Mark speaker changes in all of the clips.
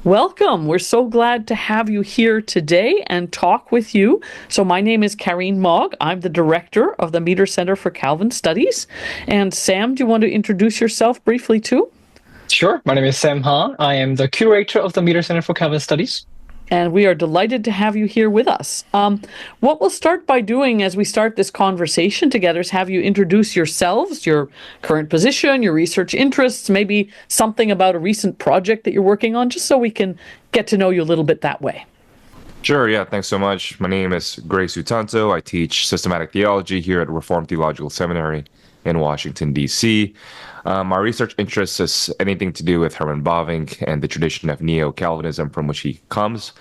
Speaker 1: Welcome. We're so glad to have you here today and talk with you. So my name is Karin Maag. I'm the director of the Meter Center for Calvin Studies. And Sam, do you want to introduce yourself briefly too?
Speaker 2: Sure. My name is Sam Ha. I am the curator of the Meter Center for Calvin Studies.
Speaker 1: And we are delighted to have you here with us. What we'll start by doing as we start this conversation together is have you introduce yourselves, your current position, your research interests, maybe something about a recent project that you're working on, just so we can get to know you a little bit that way.
Speaker 3: Sure, yeah, thanks so much. My name is Gray Sutanto. I teach systematic theology here at Reformed Theological Seminary in Washington, D.C. My research interests is anything to do with Herman Bavinck and the tradition of Neo-Calvinism from which he comes.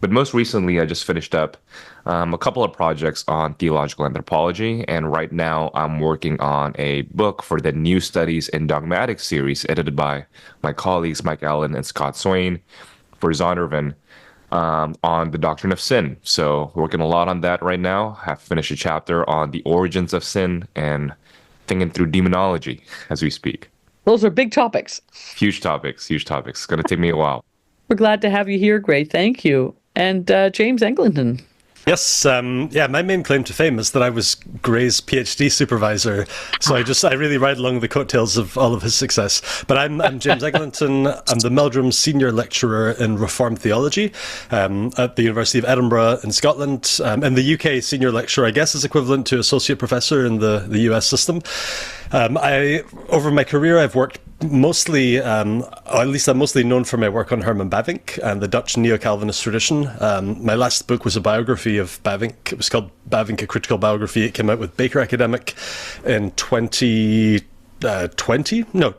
Speaker 3: But most recently, I just finished up a couple of projects on theological anthropology, and right now I'm working on a book for the New Studies in Dogmatic series edited by my colleagues Mike Allen and Scott Swain for Zondervan on the doctrine of sin. So working a lot on that right now. Have finished a chapter on the origins of sin and thinking through demonology as we speak.
Speaker 1: Those are big topics.
Speaker 3: Huge topics, huge topics. It's going to take me a while.
Speaker 1: We're glad to have you here, Gray. Thank you. And James Eglinton.
Speaker 4: Yes, my main claim to fame is that I was Gray's PhD supervisor, so I really ride along the coattails of all of his success. But I'm James Eglinton. I'm the Meldrum Senior Lecturer in Reformed Theology at the University of Edinburgh in Scotland. In the UK, Senior Lecturer, I guess, is equivalent to Associate Professor in the US system. Over my career, I've worked mostly, or at least I'm mostly known for my work on Herman Bavinck and the Dutch Neo-Calvinist tradition. My last book was a biography of Bavinck. It was called Bavinck, A Critical Biography. It came out with Baker Academic in 2020. No,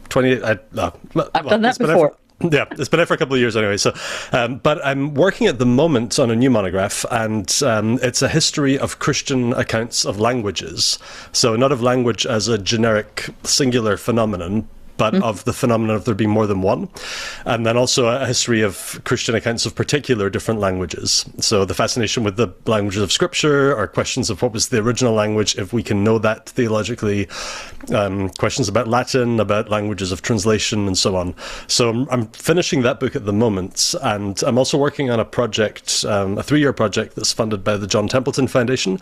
Speaker 4: 20.
Speaker 1: I've done that before.
Speaker 4: Yeah, it's been out for a couple of years anyway. So, but I'm working at the moment on a new monograph, and it's a history of Christian accounts of languages. So not of language as a generic singular phenomenon, but of the phenomenon of there being more than one. And then also a history of Christian accounts of particular different languages. So the fascination with the languages of Scripture, or questions of what was the original language, if we can know that theologically, questions about Latin, about languages of translation, and so on. So I'm finishing that book at the moment, and I'm also working on a project, a 3-year project that's funded by the John Templeton Foundation,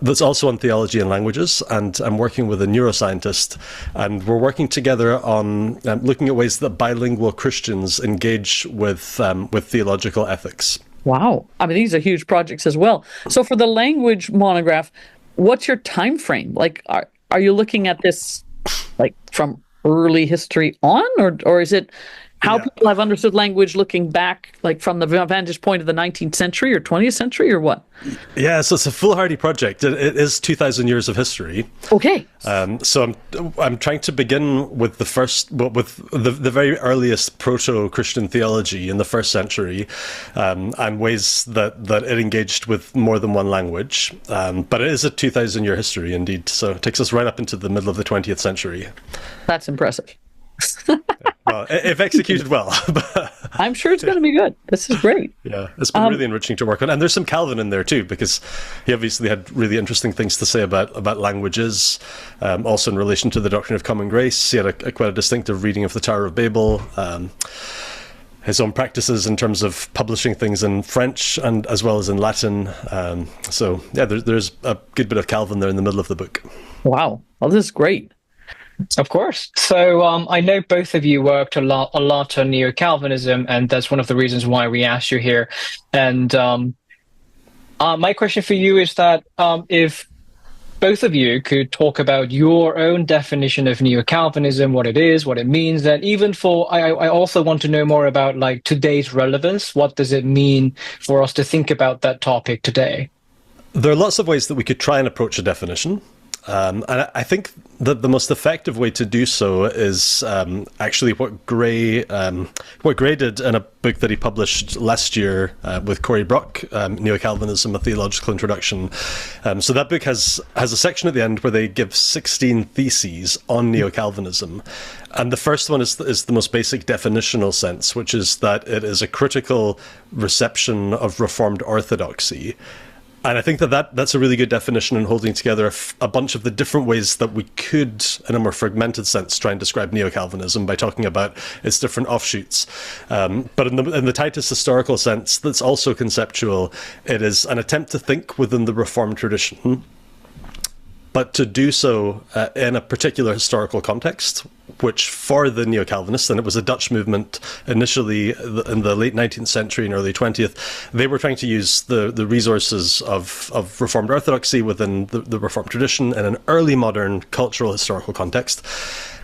Speaker 4: that's also on theology and languages, and I'm working with a neuroscientist, and we're working together on looking at ways that bilingual Christians engage with theological ethics.
Speaker 1: Wow. I mean, these are huge projects as well. So for the language monograph, what's your time frame? Like, are you looking at this like from early history on, or is it how people have understood language looking back, like from the vantage point of the 19th century or 20th century, or what?
Speaker 4: Yeah, so it's a foolhardy project. It is 2,000 years of history.
Speaker 1: Okay.
Speaker 4: So I'm trying to begin with the very earliest proto-Christian theology in the first century, and ways that it engaged with more than one language. But it is a 2,000-year history indeed. So it takes us right up into the middle of the 20th century.
Speaker 1: That's impressive.
Speaker 4: Well, if executed well.
Speaker 1: I'm sure it's going to be good. This is great.
Speaker 4: Yeah, it's been really enriching to work on. And there's some Calvin in there too, because he obviously had really interesting things to say about languages, also in relation to the doctrine of common grace. He had quite a distinctive reading of the Tower of Babel, his own practices in terms of publishing things in French and as well as in Latin. So yeah, there's a good bit of Calvin there in the middle of the book.
Speaker 1: Wow. Well, this is great.
Speaker 2: Of course. So I know both of you worked a lot on Neo-Calvinism, and that's one of the reasons why we asked you here. And my question for you is that if both of you could talk about your own definition of Neo-Calvinism, what it is, what it means, and even I also want to know more about like today's relevance. What does it mean for us to think about that topic today?
Speaker 4: There are lots of ways that we could try and approach a definition. And I think that the most effective way to do so is actually what Gray did in a book that he published last year with Corey Brock, Neo-Calvinism, A Theological Introduction. So that book has a section at the end where they give 16 theses on Neo-Calvinism. And the first one is the most basic definitional sense, which is that it is a critical reception of Reformed orthodoxy. And I think that's a really good definition in holding together a bunch of the different ways that we could, in a more fragmented sense, try and describe Neo-Calvinism by talking about its different offshoots. But in the tightest historical sense, that's also conceptual. It is an attempt to think within the Reformed tradition, but to do so in a particular historical context, which for the Neo-Calvinists, and it was a Dutch movement initially in the late 19th century and early 20th, they were trying to use the resources of Reformed Orthodoxy within the Reformed tradition in an early modern cultural historical context.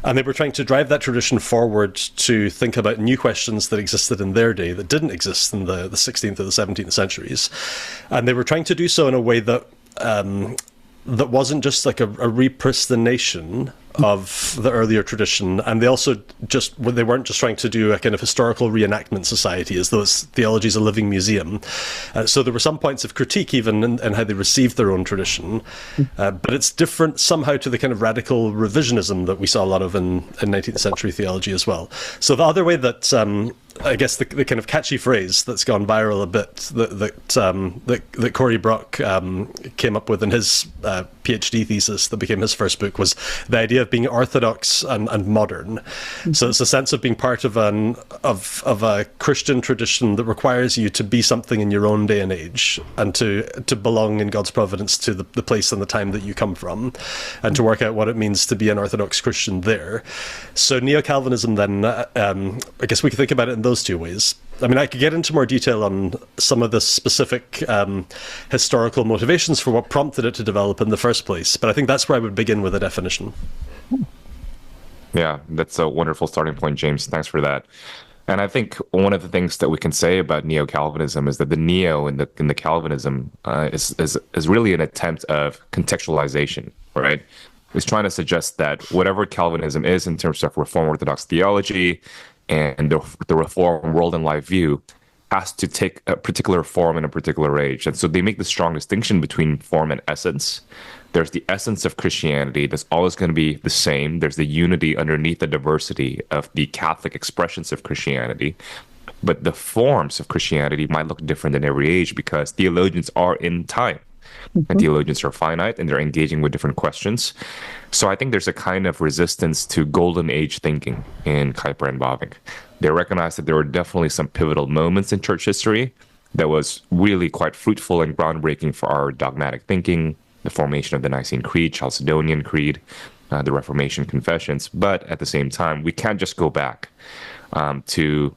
Speaker 4: And they were trying to drive that tradition forward to think about new questions that existed in their day that didn't exist in the 16th or the 17th centuries. And they were trying to do so in a way that that wasn't just like a repristination of the earlier tradition, and they weren't just trying to do a kind of historical reenactment society as though theology is a living museum. So there were some points of critique even in how they received their own tradition, but it's different somehow to the kind of radical revisionism that we saw a lot of in 19th century theology as well. So the other way that I guess the kind of catchy phrase that's gone viral a bit that Corey Brock came up with in his PhD thesis that became his first book was the idea of being orthodox and modern. Mm-hmm. So it's a sense of being part of a Christian tradition that requires you to be something in your own day and age, and to belong in God's providence to the place and the time that you come from, and to work out what it means to be an Orthodox Christian there. So Neo-Calvinism then, I guess we could think about it in those two ways. I mean, I could get into more detail on some of the specific historical motivations for what prompted it to develop in the first place, but I think that's where I would begin with a definition.
Speaker 3: Yeah, that's a wonderful starting point, James. Thanks for that. And I think one of the things that we can say about Neo-Calvinism is that the neo in the Calvinism is really an attempt of contextualization, right? It's trying to suggest that whatever Calvinism is in terms of Reformed Orthodox theology and the Reformed world and life view has to take a particular form in a particular age. And so they make the strong distinction between form and essence. There's the essence of Christianity that's always going to be the same. There's the unity underneath the diversity of the Catholic expressions of Christianity. But the forms of Christianity might look different in every age because theologians are in time. Mm-hmm. And theologians are finite and they're engaging with different questions. So I think there's a kind of resistance to golden age thinking in Kuyper and Bavinck. They recognize that there were definitely some pivotal moments in church history that was really quite fruitful and groundbreaking for our dogmatic thinking, the formation of the Nicene Creed, Chalcedonian Creed, the Reformation confessions. But at the same time, we can't just go back to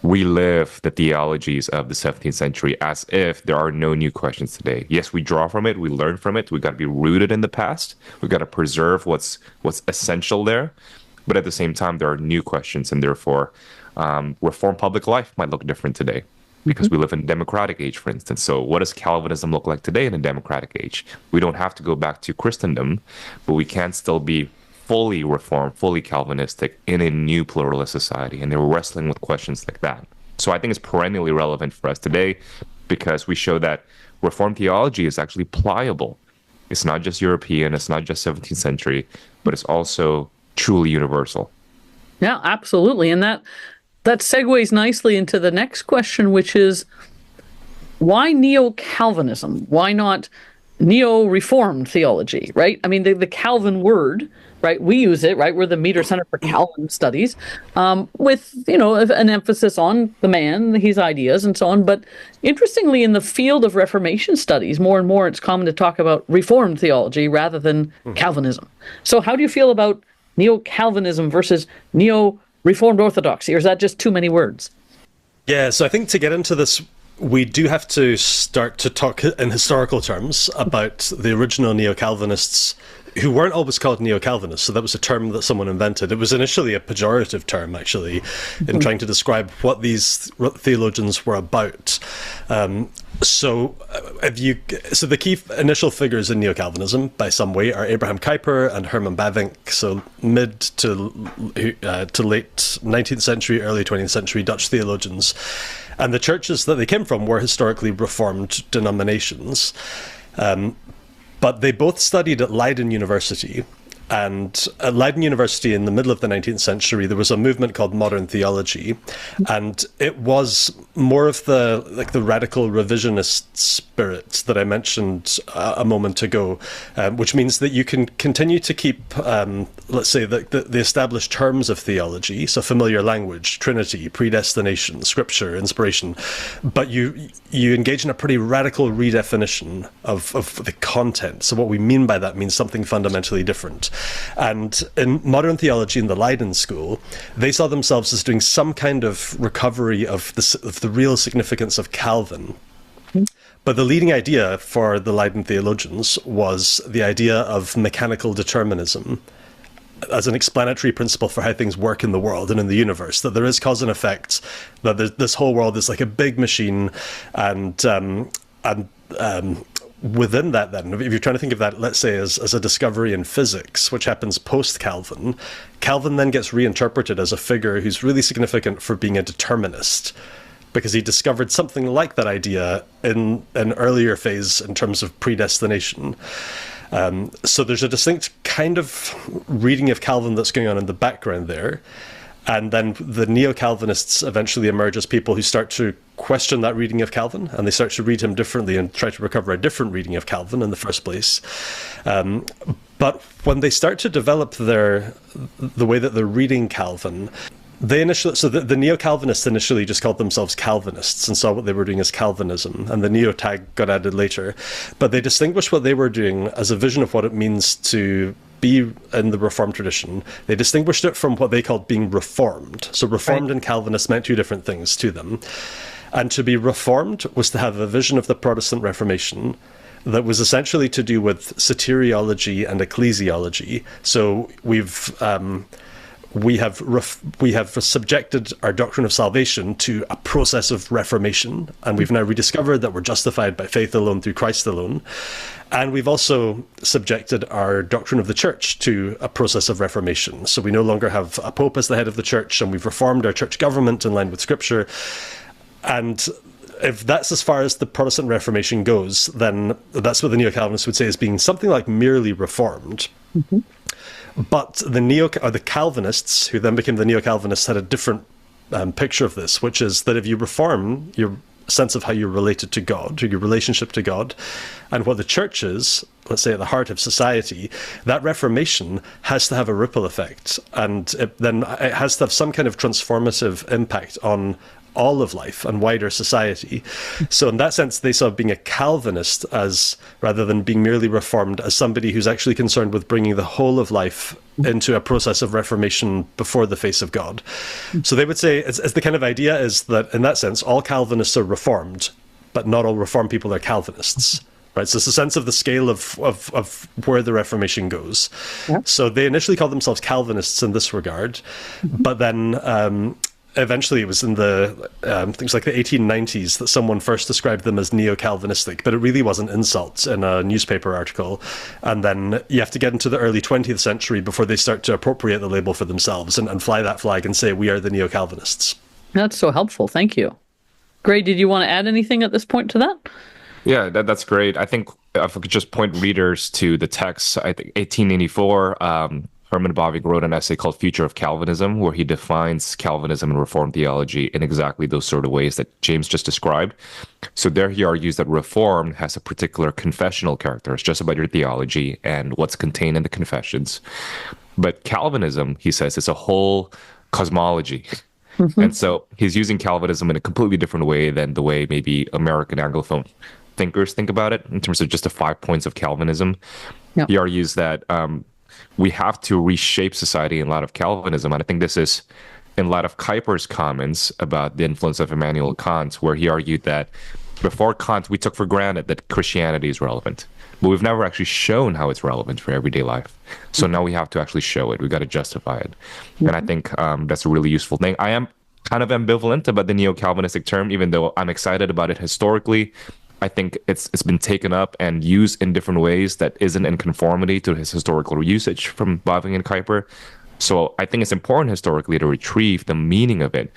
Speaker 3: relive the theologies of the 17th century as if there are no new questions today. Yes, we draw from it, we learn from it, we've got to be rooted in the past, we've got to preserve what's essential there, but at the same time, there are new questions, and therefore, Reformed public life might look different today because we live in a democratic age, for instance. So what does Calvinism look like today in a democratic age? We don't have to go back to Christendom, but we can still be fully Reformed, fully Calvinistic in a new pluralist society, and they're wrestling with questions like that. So I think it's perennially relevant for us today because we show that Reformed theology is actually pliable. It's not just European, it's not just 17th century, but it's also truly universal.
Speaker 1: Yeah, absolutely. And that segues nicely into the next question, which is why Neo-Calvinism? Why not Neo-Reformed theology, right? I mean, the Calvin word, right? We use it, right? We're the Meter Center for Calvin Studies, with, an emphasis on the man, his ideas, and so on. But interestingly, in the field of Reformation studies, more and more it's common to talk about Reformed theology rather than Calvinism. So how do you feel about Neo-Calvinism versus Neo-Reformed Orthodoxy, or is that just too many words?
Speaker 4: Yeah, so I think to get into this, we do have to start to talk in historical terms about the original Neo-Calvinists who weren't always called Neo-Calvinists. So that was a term that someone invented. It was initially a pejorative term, actually, in trying to describe what these theologians were about. So the key initial figures in Neo-Calvinism, by some way, are Abraham Kuyper and Herman Bavinck, so mid to late 19th century, early 20th century Dutch theologians. And the churches that they came from were historically Reformed denominations. But they both studied at Leiden University, And at Leiden University in the middle of the 19th century, there was a movement called modern theology, and it was more of the radical revisionist spirit that I mentioned a moment ago, which means that you can continue to keep, let's say, the established terms of theology, so familiar language, Trinity, predestination, Scripture, inspiration, but you engage in a pretty radical redefinition of the content. So what we mean by that means something fundamentally different. And in modern theology in the Leiden school, they saw themselves as doing some kind of recovery of the real significance of Calvin. But the leading idea for the Leiden theologians was the idea of mechanical determinism as an explanatory principle for how things work in the world and in the universe, that there is cause and effect, that this whole world is like a big machine, and within that, then, if you're trying to think of that, let's say, as a discovery in physics, which happens post-Calvin, Calvin then gets reinterpreted as a figure who's really significant for being a determinist, because he discovered something like that idea in an earlier phase in terms of predestination. So there's a distinct kind of reading of Calvin that's going on in the background there. And then the Neo-Calvinists eventually emerge as people who start to question that reading of Calvin, and they start to read him differently and try to recover a different reading of Calvin in the first place. But when they start to develop the way that they're reading Calvin, the Neo-Calvinists initially just called themselves Calvinists and saw what they were doing as Calvinism, and the Neo tag got added later. But they distinguished what they were doing as a vision of what it means to be in the Reformed tradition. They distinguished it from what they called being Reformed. So Reformed and Calvinist meant two different things to them. And to be Reformed was to have a vision of the Protestant Reformation that was essentially to do with soteriology and ecclesiology. So we have subjected our doctrine of salvation to a process of reformation, and we've now rediscovered that we're justified by faith alone through Christ alone. And we've also subjected our doctrine of the church to a process of reformation. So we no longer have a pope as the head of the church, and we've reformed our church government in line with Scripture. And if that's as far as the Protestant Reformation goes, then that's what the Neo-Calvinists would say as being something like merely reformed. Mm-hmm. But the Calvinists, who then became the Neo-Calvinists, had a different picture of this, which is that if you reform your sense of how you're related to God, or your relationship to God, and what the church is, let's say at the heart of society, that reformation has to have a ripple effect, and it has to have some kind of transformative impact on all of life and wider society. So in that sense, they saw being a Calvinist as, rather than being merely reformed, as somebody who's actually concerned with bringing the whole of life into a process of reformation before the face of God. So they would say, as the kind of idea is that in that sense, all Calvinists are reformed, but not all reformed people are Calvinists. Right, so it's a sense of the scale of where the Reformation goes. Yeah. So they initially called themselves Calvinists in this regard, but then eventually it was in the things like the 1890s that someone first described them as neo-Calvinistic, but it really was an insult in a newspaper article. And then you have to get into the early 20th century before they start to appropriate the label for themselves and fly that flag and say, we are the neo-Calvinists.
Speaker 1: That's so helpful. Thank you. Gray, did you want to add anything at this point to that?
Speaker 3: Yeah, that's great. I think if I could just point readers to the text, I think 1884, Herman Bavinck wrote an essay called Future of Calvinism, where he defines Calvinism and Reformed theology in exactly those sort of ways that James just described. So there he argues that Reformed has a particular confessional character. It's just about your theology and what's contained in the confessions. But Calvinism, he says, is a whole cosmology. Mm-hmm. And so he's using Calvinism in a completely different way than the way maybe American Anglophone thinkers think about it in terms of just the 5 points of Calvinism. Yep. He argues that we have to reshape society in light of Calvinism. And I think this is in light of Kuyper's comments about the influence of Immanuel Kant, where he argued that before Kant, we took for granted that Christianity is relevant, but we've never actually shown how it's relevant for everyday life. So now we have to actually show it. We've got to justify it. Mm-hmm. And I think that's a really useful thing. I am kind of ambivalent about the neo-Calvinistic term, even though I'm excited about it historically. I think it's been taken up and used in different ways that isn't in conformity to his historical usage from Bavinck and Kuyper. So I think it's important historically to retrieve the meaning of it.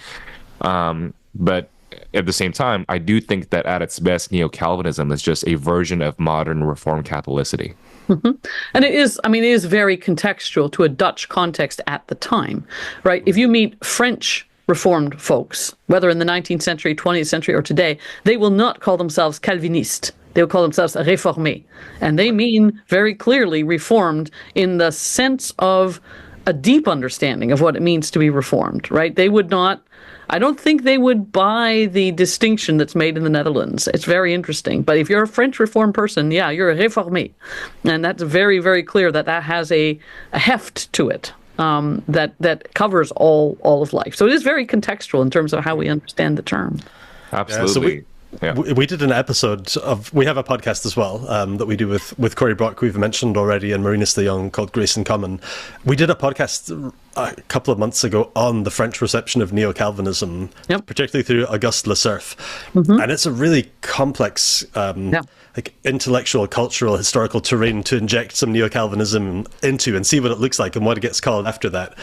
Speaker 3: But at the same time, I do think that at its best, neo-Calvinism is just a version of modern Reformed Catholicity.
Speaker 1: And it is very contextual to a Dutch context at the time, right? If you meet French Reformed folks, whether in the 19th century, 20th century, or today, they will not call themselves Calvinist. They will call themselves réformés. And they mean very clearly Reformed in the sense of a deep understanding of what it means to be Reformed, right? They would not, I don't think they would buy the distinction that's made in the Netherlands. It's very interesting. But if you're a French Reformed person, yeah, you're a réformé. And that's very, very clear that has a heft to it. That covers all of life. So it is very contextual in terms of how we understand the term.
Speaker 3: Absolutely.
Speaker 4: We did an episode we have a podcast as well that we do with Corey Brock, we've mentioned already, and Marinus de Jong, called Grace in Common. We did a podcast a couple of months ago on the French reception of Neo-Calvinism, particularly through Auguste Le Cerf. And it's a really complex like intellectual, cultural, historical terrain to inject some Neo-Calvinism into and see what it looks like and what it gets called after that.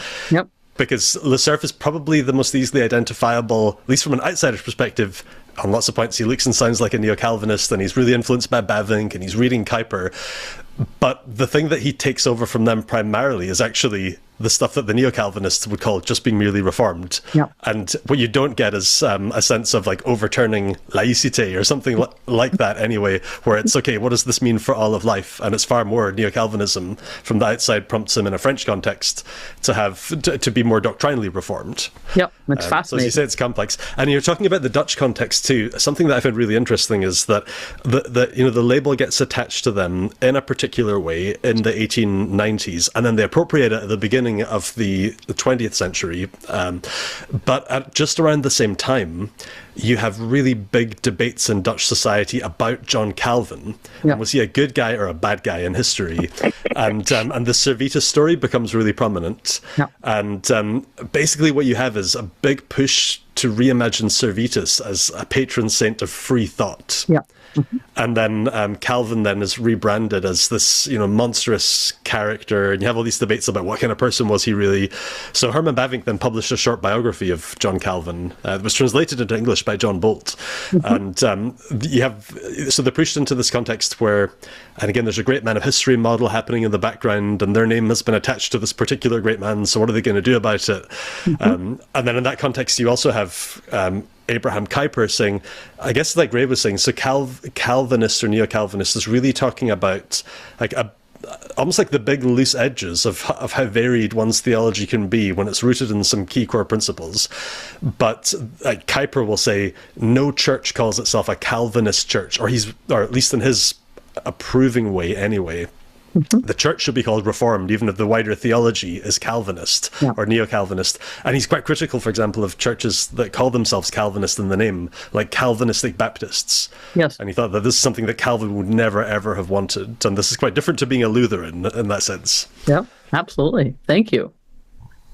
Speaker 4: Because Le Cerf is probably the most easily identifiable, at least from an outsider's perspective. On lots of points, he looks and sounds like a Neo-Calvinist, and he's really influenced by Bavinck, and he's reading Kuyper. But the thing that he takes over from them primarily is actually the stuff that the Neo-Calvinists would call just being merely reformed. And what you don't get is a sense of like overturning laïcité or something like that anyway, where it's, okay, what does this mean for all of life? And it's far more Neo-Calvinism from the outside prompts him in a French context to be more doctrinally reformed.
Speaker 1: It's fascinating.
Speaker 4: So as you say, it's complex. And you're talking about the Dutch context too. Something that I found really interesting is that the label gets attached to them in a particular way in the 1890s, and then they appropriate it at the beginning of the 20th century. But at just around the same time, you have really big debates in Dutch society about John Calvin. And was he a good guy or a bad guy in history? And the Servetus story becomes really prominent. And basically what you have is a big push to reimagine Servetus as a patron saint of free thought. And then Calvin then is rebranded as this, monstrous character, and you have all these debates about what kind of person was he really. So Herman Bavinck then published a short biography of John Calvin. It was translated into English by John Bolt, and so they're pushed into this context where, and again, there's a great man of history model happening in the background, and their name has been attached to this particular great man. So what are they going to do about it? And then in that context, you also have Abraham Kuyper saying, I guess like Gray was saying, so Calvinist or Neo-Calvinist is really talking about like almost like the big loose edges of how varied one's theology can be when it's rooted in some key core principles. But like Kuyper will say, no church calls itself a Calvinist church, or at least in his approving way anyway. The church should be called Reformed, even if the wider theology is Calvinist or Neo-Calvinist. And he's quite critical, for example, of churches that call themselves Calvinist in the name, like Calvinistic Baptists. And he thought that this is something that Calvin would never, ever have wanted. And this is quite different to being a Lutheran in that sense.
Speaker 1: Absolutely. Thank you.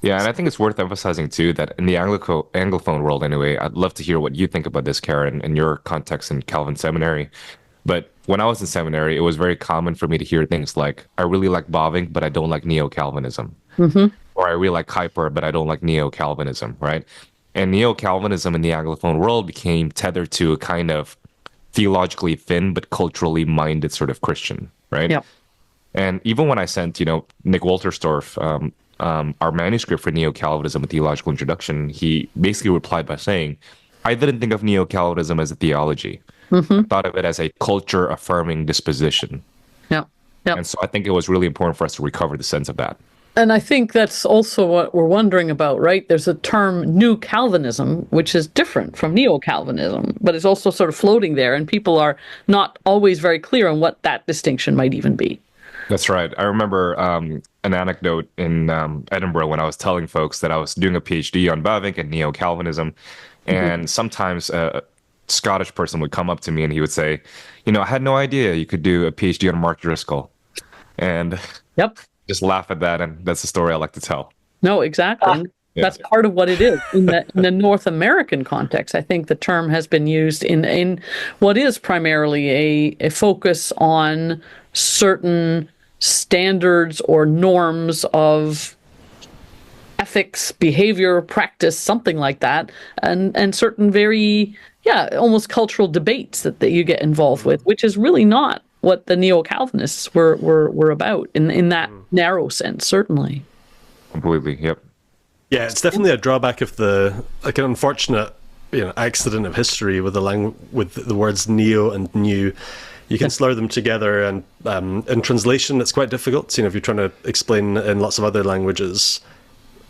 Speaker 3: Yeah, and I think it's worth emphasizing, too, that in the Anglophone world anyway, I'd love to hear what you think about this, Karin, in your context in Calvin Seminary. But when I was in seminary, it was very common for me to hear things like, I really like Bavinck, but I don't like Neo-Calvinism. Or I really like Kuyper, but I don't like Neo-Calvinism, right? And Neo-Calvinism in the Anglophone world became tethered to a kind of theologically thin but culturally minded sort of Christian, right? And even when I sent, Nick Wolterstorff, our manuscript for Neo-Calvinism, a theological introduction, he basically replied by saying, I didn't think of Neo-Calvinism as a theology. I thought of it as a culture-affirming disposition. And so I think it was really important for us to recover the sense of that.
Speaker 1: And I think that's also what we're wondering about, right? There's a term, New Calvinism, which is different from Neo-Calvinism, but it's also sort of floating there, and people are not always very clear on what that distinction might even be.
Speaker 3: That's right. I remember an anecdote in Edinburgh when I was telling folks that I was doing a PhD on Bavinck and Neo-Calvinism, and sometimes Scottish person would come up to me and he would say, I had no idea you could do a PhD on Mark Driscoll. And just laugh at that. And that's the story I like to tell.
Speaker 1: No, exactly. That's part of what it is. In the North American context, I think the term has been used in what is primarily a focus on certain standards or norms of ethics, behavior, practice, something like that, and certain very almost cultural debates that you get involved with, which is really not what the Neo-Calvinists were about in that narrow sense, certainly.
Speaker 3: Completely. Yep.
Speaker 4: Yeah, it's definitely a drawback of an unfortunate, accident of history with with the words neo and new. You can slur them together, and in translation, it's quite difficult. If you're trying to explain in lots of other languages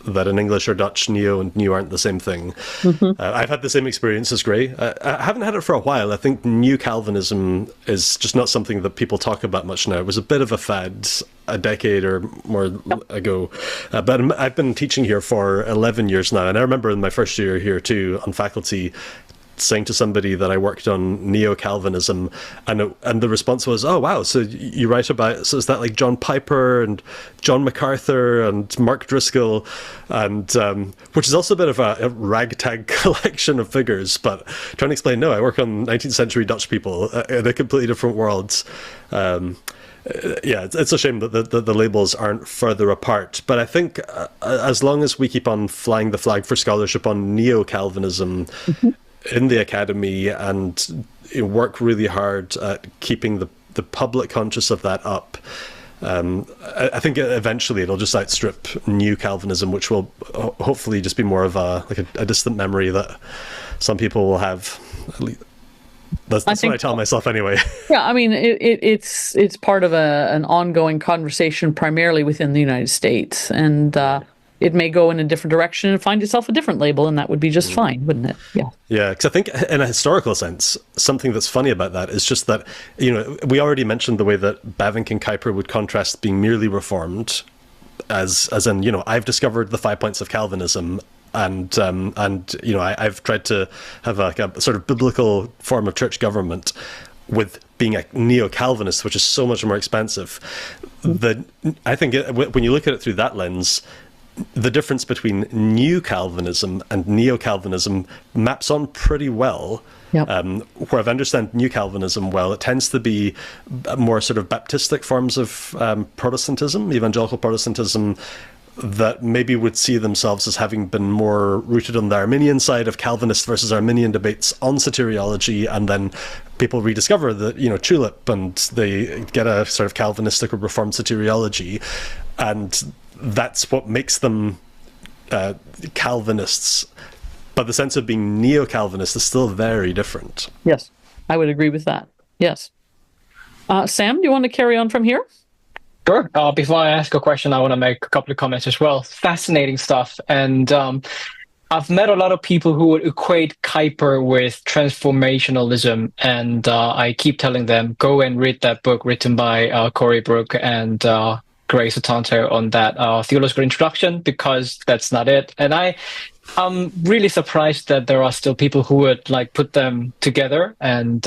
Speaker 4: that in English or Dutch, neo and new aren't the same thing. Mm-hmm. I've had the same experience as Gray. I haven't had it for a while. I think Neo-Calvinism is just not something that people talk about much now. It was a bit of a fad a decade or more ago. But I've been teaching here for 11 years now. And I remember in my first year here too, on faculty, saying to somebody that I worked on Neo-Calvinism, and the response was, "Oh wow, so you write about, so is that like John Piper and John MacArthur and Mark Driscoll, and which is also a bit of a ragtag collection of figures." But trying to explain, no, I work on 19th century Dutch people in a completely different world. Yeah, it's a shame that the labels aren't further apart. But I think as long as we keep on flying the flag for scholarship on Neo-Calvinism, mm-hmm. in the academy, and work really hard at keeping the public conscious of that up, I think eventually it'll just outstrip New Calvinism, which will hopefully just be more of a distant memory that some people will have. At least that's what I tell myself anyway.
Speaker 1: Yeah, I mean, it's part of an ongoing conversation, primarily within the United States, and it may go in a different direction and find itself a different label, and that would be just fine, wouldn't it? Yeah. Yeah,
Speaker 4: because I think in a historical sense, something that's funny about that is just that, we already mentioned the way that Bavinck and Kuyper would contrast being merely reformed as in, I've discovered the 5 points of Calvinism, and I've tried to have a sort of biblical form of church government, with being a neo-Calvinist, which is so much more expensive. I think when you look at it through that lens, the difference between New Calvinism and Neo-Calvinism maps on pretty well.
Speaker 1: Yep.
Speaker 4: Where I've understood New Calvinism well, it tends to be more sort of Baptistic forms of Protestantism, evangelical Protestantism, that maybe would see themselves as having been more rooted on the Arminian side of Calvinist versus Arminian debates on soteriology, and then people rediscover the tulip, and they get a sort of Calvinistic or Reformed soteriology, and that's what makes them Calvinists. But the sense of being neo-Calvinist is still very different.
Speaker 1: Yes, I would agree with that. Yes. Sam, do you want to carry on from here?
Speaker 2: Sure. Before I ask a question, I want to make a couple of comments as well. Fascinating stuff. And I've met a lot of people who would equate Kuyper with transformationalism. And I keep telling them, go and read that book written by Corey Brooke and Gray Sutanto on that theological introduction, because that's not it. And I'm really surprised that there are still people who would put them together, and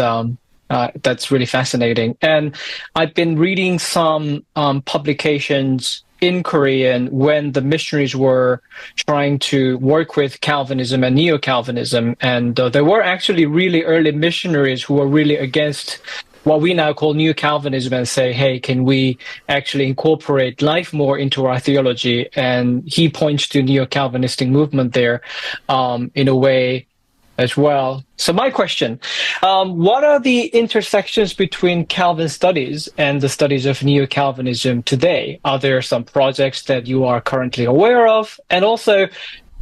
Speaker 2: that's really fascinating. And I've been reading some publications in Korean when the missionaries were trying to work with Calvinism and Neo-Calvinism, and there were actually really early missionaries who were really against what we now call New Calvinism, and say, hey, can we actually incorporate life more into our theology? And he points to Neo-Calvinistic movement there in a way as well. So my question, what are the intersections between Calvin studies and the studies of Neo-Calvinism today? Are there some projects that you are currently aware of? And also,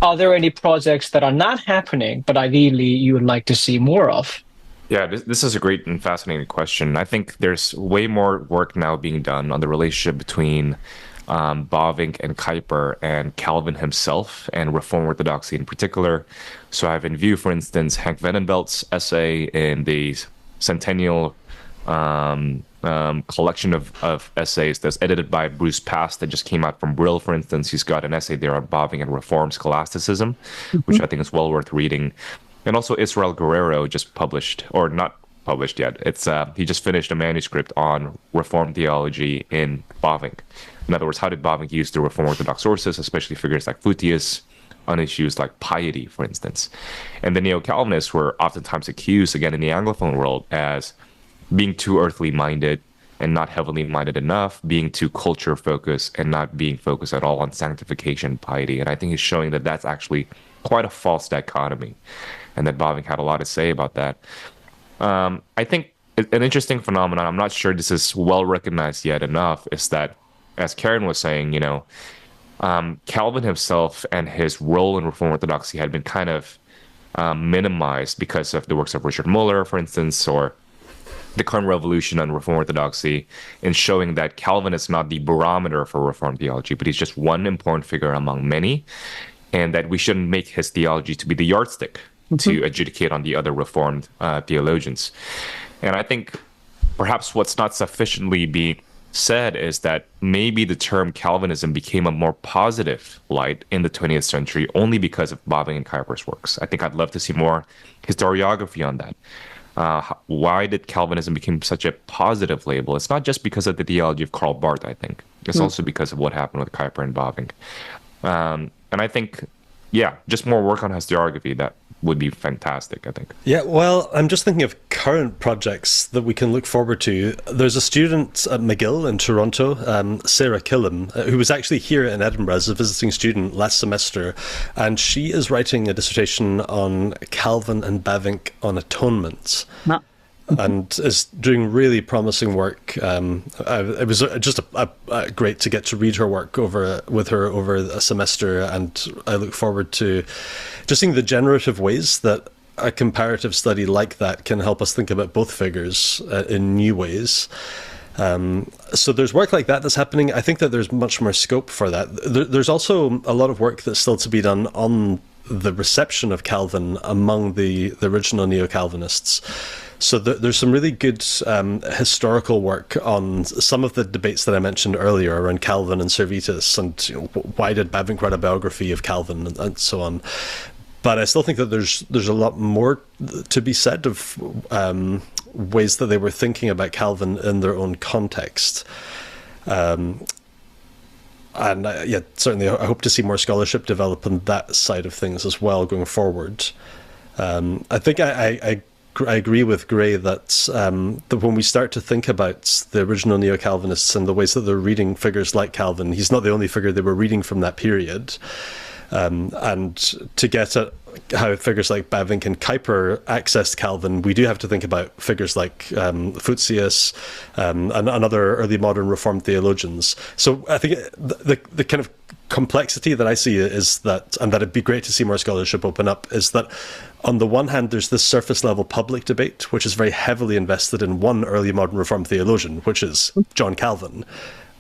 Speaker 2: are there any projects that are not happening, but ideally you would like to see more of?
Speaker 3: Yeah, this is a great and fascinating question. I think there's way more work now being done on the relationship between Bavinck and Kuyper and Calvin himself and Reformed Orthodoxy in particular. So I have in view, for instance, Hank Venenbelt's essay in the Centennial collection of essays that's edited by Bruce Pass that just came out from Brill, for instance. He's got an essay there on Bavinck and Reformed scholasticism, which I think is well worth reading. And also Israel Guerrero just published, or not published yet. It's he just finished a manuscript on Reformed theology in Bavinck. In other words, how did Bavinck use the Reformed Orthodox sources, especially figures like Photius, on issues like piety, for instance. And the Neo-Calvinists were oftentimes accused, again, in the Anglophone world, as being too earthly minded and not heavenly minded enough, being too culture focused and not being focused at all on sanctification and piety. And I think he's showing that that's actually quite a false dichotomy, and that Bavinck had a lot to say about that. I think an interesting phenomenon, I'm not sure this is well recognized yet enough, is that, as Karin was saying, Calvin himself and his role in Reformed Orthodoxy had been kind of minimized because of the works of Richard Muller, for instance, or the current revolution on Reformed Orthodoxy, in showing that Calvin is not the barometer for Reformed theology, but he's just one important figure among many, and that we shouldn't make his theology to be the yardstick to adjudicate on the other Reformed theologians. And I think perhaps what's not sufficiently being said is that maybe the term Calvinism became a more positive light in the 20th century only because of Bavinck and Kuyper's works. I think I'd love to see more historiography on that. Why did Calvinism become such a positive label? It's not just because of the theology of Karl Barth, I think. It's also because of what happened with Kuyper and Bavinck. And I think, just more work on historiography, that would be fantastic, I think.
Speaker 4: Yeah, well, I'm just thinking of current projects that we can look forward to. There's a student at McGill in Toronto, Sarah Killam, who was actually here in Edinburgh as a visiting student last semester, and she is writing a dissertation on Calvin and Bavinck on atonement. And is doing really promising work. It was just great to get to read her work with her over a semester, and I look forward to just seeing the generative ways that a comparative study like that can help us think about both figures in new ways. So there's work like that that's happening. I think that there's much more scope for that. There's also a lot of work that's still to be done on the reception of Calvin among the original Neo-Calvinists. So there's some really good historical work on some of the debates that I mentioned earlier around Calvin and Servetus, and why did Bavinck write a biography of Calvin, and so on. But I still think that there's a lot more to be said of ways that they were thinking about Calvin in their own context. And certainly I hope to see more scholarship develop on that side of things as well going forward. I think I agree with Gray that when we start to think about the original Neo-Calvinists and the ways that they're reading figures like Calvin, he's not the only figure they were reading from that period. And to get at how figures like Bavinck and Kuyper accessed Calvin, we do have to think about figures like Futsius and other early modern Reformed theologians. So I think the kind of complexity that I see is that, and that it'd be great to see more scholarship open up, is that on the one hand, there's this surface level public debate, which is very heavily invested in one early modern Reformed theologian, which is John Calvin,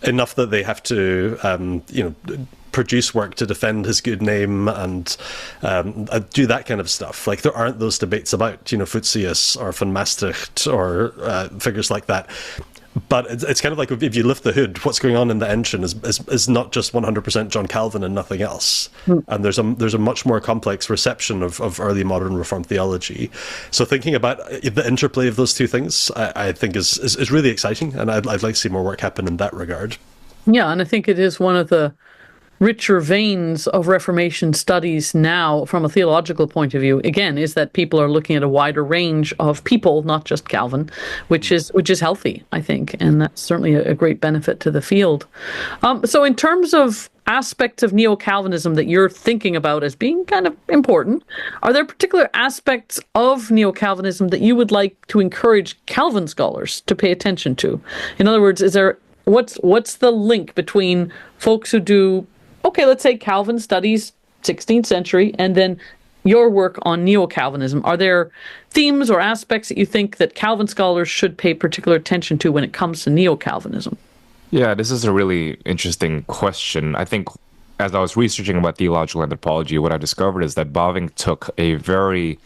Speaker 4: enough that they have to, produce work to defend his good name and do that kind of stuff. Like, there aren't those debates about, Futsius or von Maastricht or figures like that. But it's kind of like, if you lift the hood, what's going on in the engine is not just 100% John Calvin and nothing else. And there's a much more complex reception of early modern Reformed theology. So thinking about the interplay of those two things, I think is really exciting, and I'd like to see more work happen in that regard.
Speaker 1: Yeah, and I think it is one of the richer veins of Reformation studies now from a theological point of view, again, is that people are looking at a wider range of people, not just Calvin, which is healthy, I think, and that's certainly a great benefit to the field. So in terms of aspects of Neo-Calvinism that you're thinking about as being kind of important, are there particular aspects of Neo-Calvinism that you would like to encourage Calvin scholars to pay attention to? In other words, what's the link between folks who do, let's say Calvin studies 16th century, and then your work on Neo-Calvinism? Are there themes or aspects that you think that Calvin scholars should pay particular attention to when it comes to Neo-Calvinism?
Speaker 3: Yeah, this is a really interesting question. I think as I was researching about theological anthropology, what I discovered is that Bavinck took a very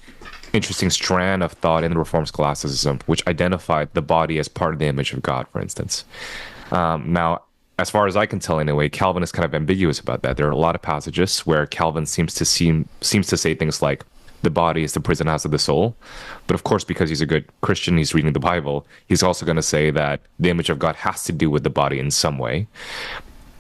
Speaker 3: interesting strand of thought in the Reformed scholasticism, which identified the body as part of the image of God, for instance. Now, as far as I can tell anyway, Calvin is kind of ambiguous about that. There are a lot of passages where Calvin seems to say things like the body is the prison house of the soul. But of course, because he's a good Christian, he's reading the Bible, he's also going to say that the image of God has to do with the body in some way.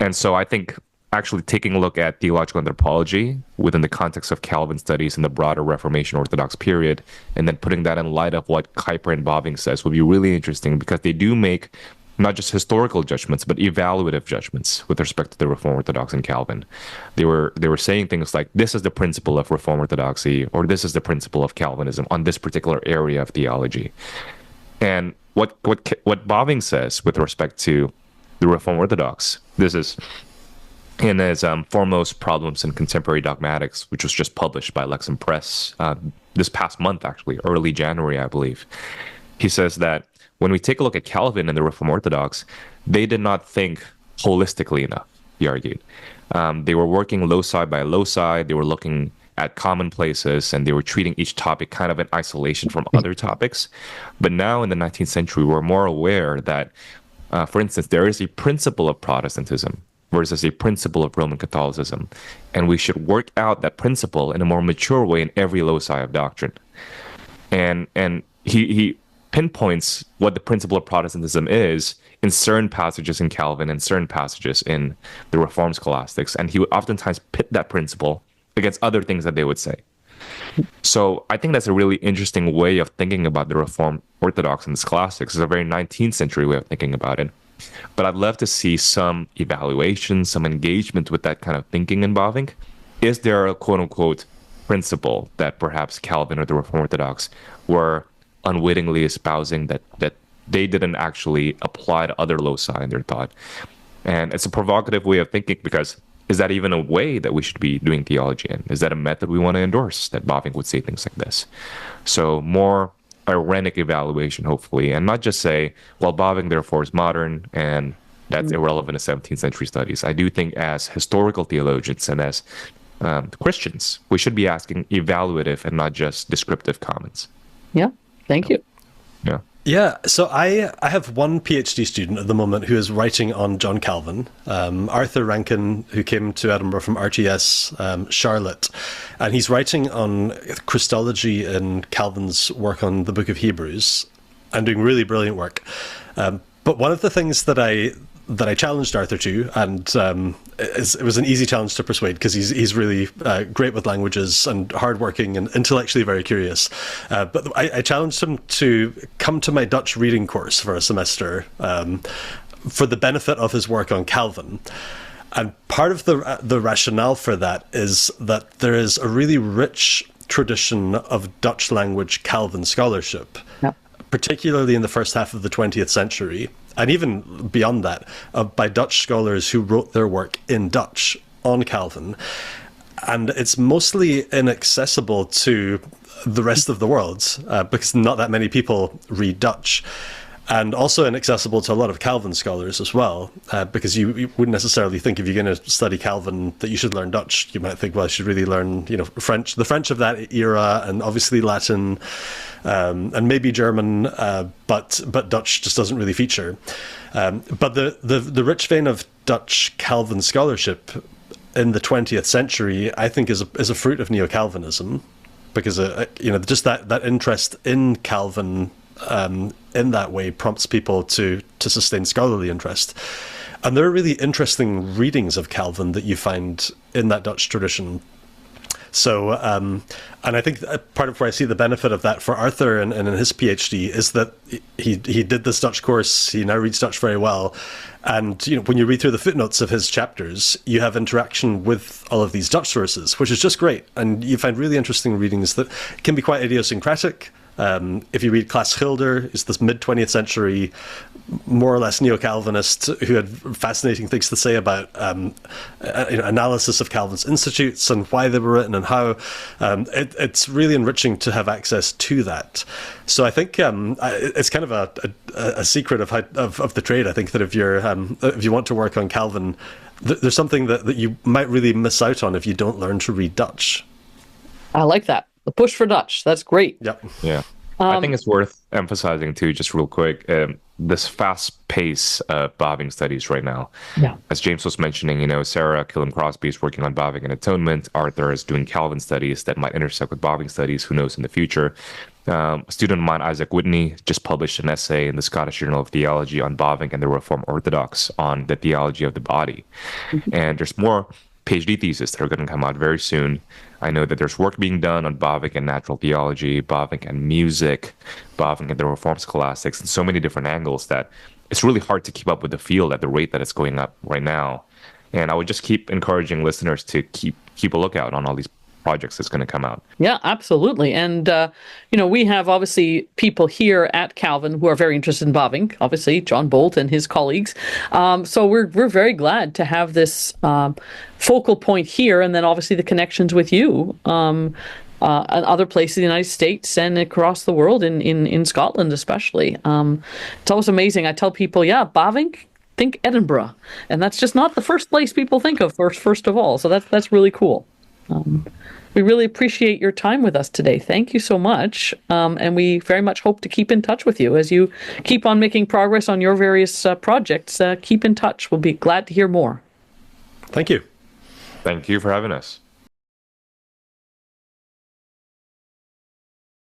Speaker 3: And so I think actually taking a look at theological anthropology within the context of Calvin studies in the broader Reformation Orthodox period, and then putting that in light of what Kuyper and Bavinck says, would be really interesting, because they do make not just historical judgments, but evaluative judgments with respect to the Reformed Orthodox and Calvin. They were saying things like, this is the principle of Reformed Orthodoxy, or this is the principle of Calvinism on this particular area of theology. And what Bobbing says with respect to the Reformed Orthodox, this is in his Foremost Problems in Contemporary Dogmatics, which was just published by Lexham Press this past month, actually, early January, I believe. He says that when we take a look at Calvin and the Reformed Orthodox, they did not think holistically enough, he argued. They were working loci by loci, they were looking at commonplaces, and they were treating each topic kind of in isolation from other topics. But now in the 19th century, we're more aware that, for instance, there is a principle of Protestantism versus a principle of Roman Catholicism. And we should work out that principle in a more mature way in every loci of doctrine. And he pinpoints what the principle of Protestantism is in certain passages in Calvin and certain passages in the Reformed scholastics. And he would oftentimes pit that principle against other things that they would say. So I think that's a really interesting way of thinking about the Reformed Orthodox and the scholastics. It's a very 19th century way of thinking about it. But I'd love to see some evaluation, some engagement with that kind of thinking in Bavinck. Is there a quote-unquote principle that perhaps Calvin or the Reformed Orthodox were unwittingly espousing that they didn't actually apply to other loci in their thought? And it's a provocative way of thinking, because is that even a way that we should be doing theology in? Is that a method we want to endorse, that Bavinck would say things like this? So more irenic evaluation, hopefully, and not just say, well, Bavinck therefore is modern and that's irrelevant to 17th century studies. I do think as historical theologians and as Christians, we should be asking evaluative and not just descriptive comments.
Speaker 1: Yeah, thank you.
Speaker 3: Yeah.
Speaker 4: Yeah, so I have one PhD student at the moment who is writing on John Calvin, Arthur Rankin, who came to Edinburgh from RTS, Charlotte, and he's writing on Christology in Calvin's work on the Book of Hebrews, and doing really brilliant work. But one of the things that I challenged Arthur to, and it was an easy challenge to persuade, because he's really great with languages and hardworking and intellectually very curious. But I challenged him to come to my Dutch reading course for a semester for the benefit of his work on Calvin. And part of the rationale for that is that there is a really rich tradition of Dutch language Calvin scholarship, particularly in the first half of the 20th century. And even beyond that, by Dutch scholars who wrote their work in Dutch on Calvin. And it's mostly inaccessible to the rest of the world because not that many people read Dutch. And also inaccessible to a lot of Calvin scholars as well, because you wouldn't necessarily think if you're going to study Calvin that you should learn Dutch. You might think, well, I should really learn, French, the French of that era, and obviously Latin, and maybe German, but Dutch just doesn't really feature. But the rich vein of Dutch Calvin scholarship in the 20th century, I think, is a fruit of Neo-Calvinism, because just that interest in Calvin. In that way prompts people to sustain scholarly interest. And there are really interesting readings of Calvin that you find in that Dutch tradition. So, and I think part of where I see the benefit of that for Arthur and in his PhD is that he did this Dutch course, he now reads Dutch very well. And when you read through the footnotes of his chapters, you have interaction with all of these Dutch sources, which is just great. And you find really interesting readings that can be quite idiosyncratic. If you read Klaas Schilder, is this mid-20th century, more or less neo-Calvinist who had fascinating things to say about analysis of Calvin's institutes and why they were written and how. It's really enriching to have access to that. So I think it's kind of a secret of the trade. I think that if you want to work on Calvin, there's something that you might really miss out on if you don't learn to read Dutch.
Speaker 1: I like that. The push for Dutch. That's great.
Speaker 4: Yep.
Speaker 3: Yeah. I think it's worth emphasizing too, just real quick, this fast pace of Bavinck studies right now.
Speaker 1: Yeah. As
Speaker 3: James was mentioning, Sarah Killam Crosby is working on Bavinck and Atonement. Arthur is doing Calvin studies that might intersect with Bavinck studies. Who knows in the future? A student of mine, Isaac Whitney, just published an essay in the Scottish Journal of Theology on Bavinck and the Reformed Orthodox on the theology of the body. Mm-hmm. And there's more PhD theses that are going to come out very soon. I know that there's work being done on Bavinck and natural theology, Bavinck and music, Bavinck and the Reformed scholastics, and so many different angles that it's really hard to keep up with the field at the rate that it's going up right now. And I would just keep encouraging listeners to keep a lookout on all these projects that's going to come out.
Speaker 1: Yeah, absolutely. And, we have obviously people here at Calvin who are very interested in Bavinck, obviously, John Bolt and his colleagues. So we're very glad to have this focal point here, and then obviously the connections with you and other places in the United States and across the world, in Scotland especially. It's always amazing. I tell people, Bavinck, think Edinburgh. And that's just not the first place people think of first of all. So that's really cool. We really appreciate your time with us today. Thank you so much. And we very much hope to keep in touch with you as you keep on making progress on your various projects. Keep in touch. We'll be glad to hear more.
Speaker 4: Thank you.
Speaker 3: Thank you for having us.